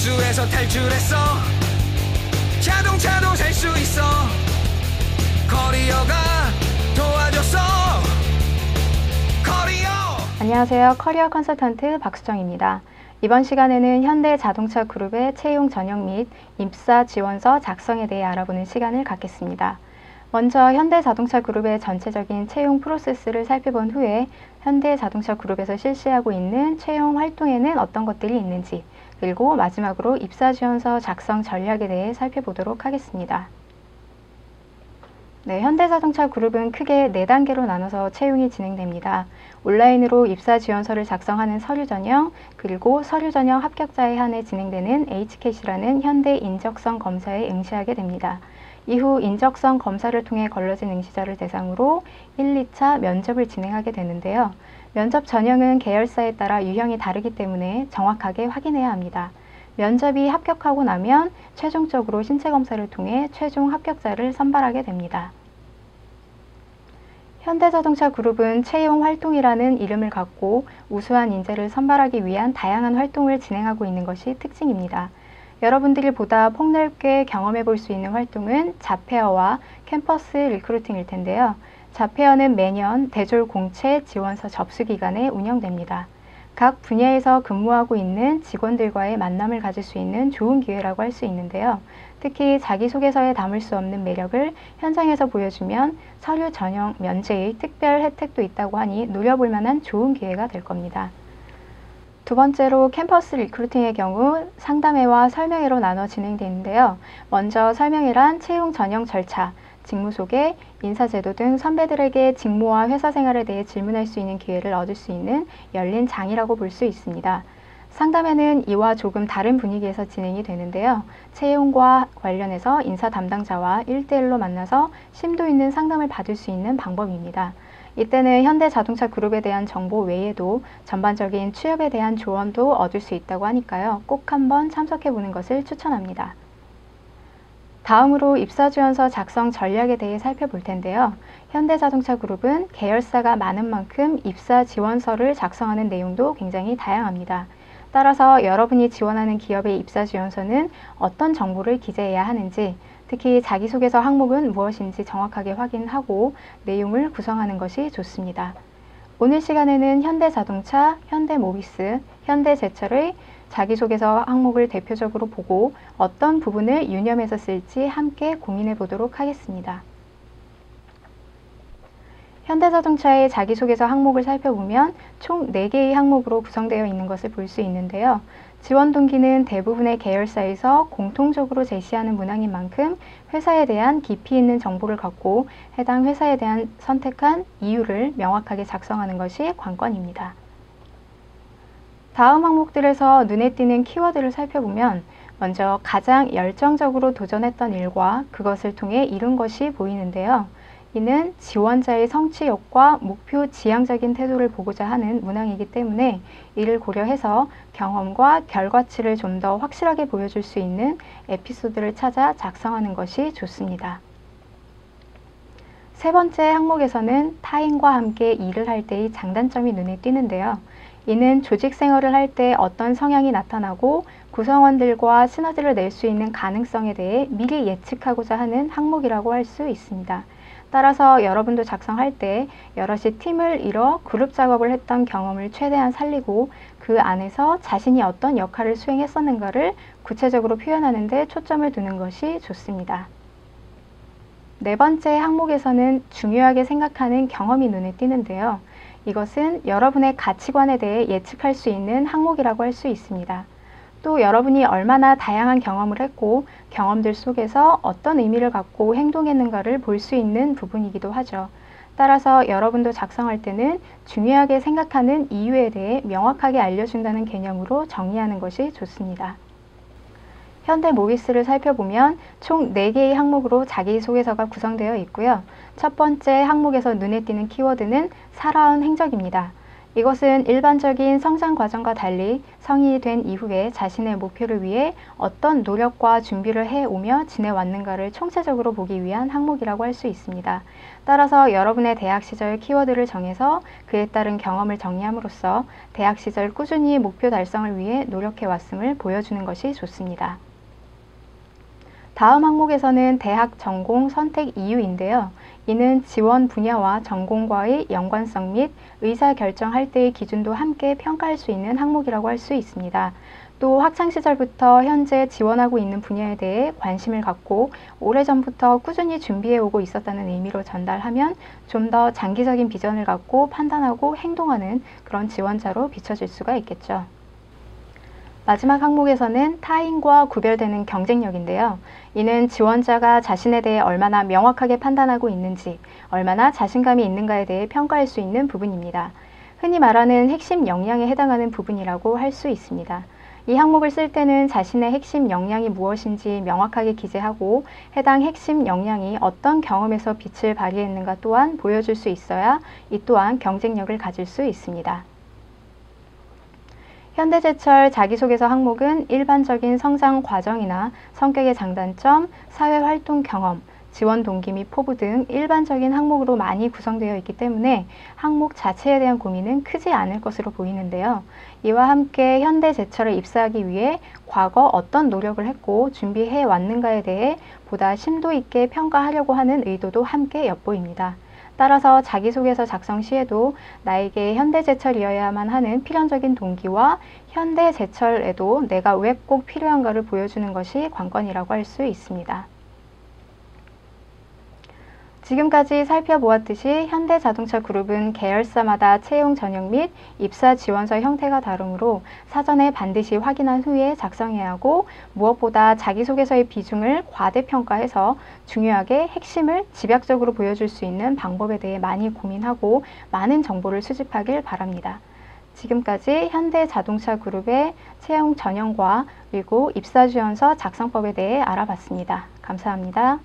실수해서 탈출했어. 자동차도 살 수 있어. 커리어가 도와줬어. 커리어. 안녕하세요. 커리어 컨설턴트 박수정입니다. 이번 시간에는 현대자동차 그룹의 채용 전형 및 입사 지원서 작성에 대해 알아보는 시간을 갖겠습니다. 먼저 현대자동차 그룹의 전체적인 채용 프로세스를 살펴본 후에 현대자동차 그룹에서 실시하고 있는 채용 활동에는 어떤 것들이 있는지, 그리고 마지막으로 입사 지원서 작성 전략에 대해 살펴보도록 하겠습니다. 네, 현대자동차 그룹은 크게 4단계로 나눠서 채용이 진행됩니다. 온라인으로 입사 지원서를 작성하는 서류 전형, 그리고 서류 전형 합격자에 한해 진행되는 HCAT라는 현대 인적성 검사에 응시하게 됩니다. 이후 인적성 검사를 통해 걸러진 응시자를 대상으로 1, 2차 면접을 진행하게 되는데요. 면접 전형은 계열사에 따라 유형이 다르기 때문에 정확하게 확인해야 합니다. 면접이 합격하고 나면 최종적으로 신체 검사를 통해 최종 합격자를 선발하게 됩니다. 현대자동차 그룹은 채용 활동이라는 이름을 갖고 우수한 인재를 선발하기 위한 다양한 활동을 진행하고 있는 것이 특징입니다. 여러분들이 보다 폭넓게 경험해 볼 수 있는 활동은 잡페어와 캠퍼스 리크루팅일 텐데요. 잡페어는 매년 대졸 공채 지원서 접수 기간에 운영됩니다. 각 분야에서 근무하고 있는 직원들과의 만남을 가질 수 있는 좋은 기회라고 할 수 있는데요. 특히 자기소개서에 담을 수 없는 매력을 현장에서 보여주면 서류 전형 면제의 특별 혜택도 있다고 하니 노려볼 만한 좋은 기회가 될 겁니다. 두 번째로 캠퍼스 리크루팅의 경우 상담회와 설명회로 나눠 진행되는데요. 먼저 설명회란 채용 전형 절차, 직무 소개, 인사제도 등 선배들에게 직무와 회사 생활에 대해 질문할 수 있는 기회를 얻을 수 있는 열린 장이라고 볼 수 있습니다. 상담회는 이와 조금 다른 분위기에서 진행이 되는데요. 채용과 관련해서 인사 담당자와 1대1로 만나서 심도 있는 상담을 받을 수 있는 방법입니다. 이때는 현대자동차 그룹에 대한 정보 외에도 전반적인 취업에 대한 조언도 얻을 수 있다고 하니까요. 꼭 한번 참석해 보는 것을 추천합니다. 다음으로 입사지원서 작성 전략에 대해 살펴볼 텐데요. 현대자동차 그룹은 계열사가 많은 만큼 입사 지원서를 작성하는 내용도 굉장히 다양합니다. 따라서 여러분이 지원하는 기업의 입사 지원서는 어떤 정보를 기재해야 하는지, 특히 자기소개서 항목은 무엇인지 정확하게 확인하고 내용을 구성하는 것이 좋습니다. 오늘 시간에는 현대자동차, 현대모비스, 현대제철의 자기소개서 항목을 대표적으로 보고 어떤 부분을 유념해서 쓸지 함께 고민해 보도록 하겠습니다. 현대자동차의 자기소개서 항목을 살펴보면 총 4개의 항목으로 구성되어 있는 것을 볼 수 있는데요. 지원 동기는 대부분의 계열사에서 공통적으로 제시하는 문항인 만큼 회사에 대한 깊이 있는 정보를 갖고 해당 회사에 대한 선택한 이유를 명확하게 작성하는 것이 관건입니다. 다음 항목들에서 눈에 띄는 키워드를 살펴보면 먼저 가장 열정적으로 도전했던 일과 그것을 통해 이룬 것이 보이는데요. 이는 지원자의 성취욕과 목표 지향적인 태도를 보고자 하는 문항이기 때문에 이를 고려해서 경험과 결과치를 좀 더 확실하게 보여줄 수 있는 에피소드를 찾아 작성하는 것이 좋습니다. 세 번째 항목에서는 타인과 함께 일을 할 때의 장단점이 눈에 띄는데요. 이는 조직 생활을 할 때 어떤 성향이 나타나고 구성원들과 시너지를 낼 수 있는 가능성에 대해 미리 예측하고자 하는 항목이라고 할 수 있습니다. 따라서 여러분도 작성할 때 여럿이 팀을 이뤄 그룹 작업을 했던 경험을 최대한 살리고 그 안에서 자신이 어떤 역할을 수행했었는가를 구체적으로 표현하는 데 초점을 두는 것이 좋습니다. 네 번째 항목에서는 중요하게 생각하는 경험이 눈에 띄는데요. 이것은 여러분의 가치관에 대해 예측할 수 있는 항목이라고 할 수 있습니다. 또 여러분이 얼마나 다양한 경험을 했고 경험들 속에서 어떤 의미를 갖고 행동했는가를 볼 수 있는 부분이기도 하죠. 따라서 여러분도 작성할 때는 중요하게 생각하는 이유에 대해 명확하게 알려준다는 개념으로 정리하는 것이 좋습니다. 현대모비스를 살펴보면 총 4개의 항목으로 자기소개서가 구성되어 있고요. 첫 번째 항목에서 눈에 띄는 키워드는 살아온 행적입니다. 이것은 일반적인 성장 과정과 달리 성인이 된 이후에 자신의 목표를 위해 어떤 노력과 준비를 해오며 지내왔는가를 총체적으로 보기 위한 항목이라고 할 수 있습니다. 따라서 여러분의 대학 시절 키워드를 정해서 그에 따른 경험을 정리함으로써 대학 시절 꾸준히 목표 달성을 위해 노력해왔음을 보여주는 것이 좋습니다. 다음 항목에서는 대학 전공 선택 이유인데요. 이는 지원 분야와 전공과의 연관성 및 의사결정할 때의 기준도 함께 평가할 수 있는 항목이라고 할 수 있습니다. 또 학창시절부터 현재 지원하고 있는 분야에 대해 관심을 갖고 오래전부터 꾸준히 준비해오고 있었다는 의미로 전달하면 좀 더 장기적인 비전을 갖고 판단하고 행동하는 그런 지원자로 비춰질 수가 있겠죠. 마지막 항목에서는 타인과 구별되는 경쟁력인데요. 이는 지원자가 자신에 대해 얼마나 명확하게 판단하고 있는지, 얼마나 자신감이 있는가에 대해 평가할 수 있는 부분입니다. 흔히 말하는 핵심 역량에 해당하는 부분이라고 할 수 있습니다. 이 항목을 쓸 때는 자신의 핵심 역량이 무엇인지 명확하게 기재하고 해당 핵심 역량이 어떤 경험에서 빛을 발휘했는가 또한 보여줄 수 있어야 이 또한 경쟁력을 가질 수 있습니다. 현대제철 자기소개서 항목은 일반적인 성장 과정이나 성격의 장단점, 사회활동 경험, 지원 동기 및 포부 등 일반적인 항목으로 많이 구성되어 있기 때문에 항목 자체에 대한 고민은 크지 않을 것으로 보이는데요. 이와 함께 현대제철에 입사하기 위해 과거 어떤 노력을 했고 준비해 왔는가에 대해 보다 심도 있게 평가하려고 하는 의도도 함께 엿보입니다. 따라서 자기소개서 작성 시에도 나에게 현대제철이어야만 하는 필연적인 동기와 현대제철에도 내가 왜 꼭 필요한가를 보여주는 것이 관건이라고 할 수 있습니다. 지금까지 살펴보았듯이 현대자동차그룹은 계열사마다 채용 전형 및 입사 지원서 형태가 다르므로 사전에 반드시 확인한 후에 작성해야 하고 무엇보다 자기소개서의 비중을 과대평가해서 중요하게 핵심을 집약적으로 보여줄 수 있는 방법에 대해 많이 고민하고 많은 정보를 수집하길 바랍니다. 지금까지 현대자동차그룹의 채용 전형과 그리고 입사지원서 작성법에 대해 알아봤습니다. 감사합니다.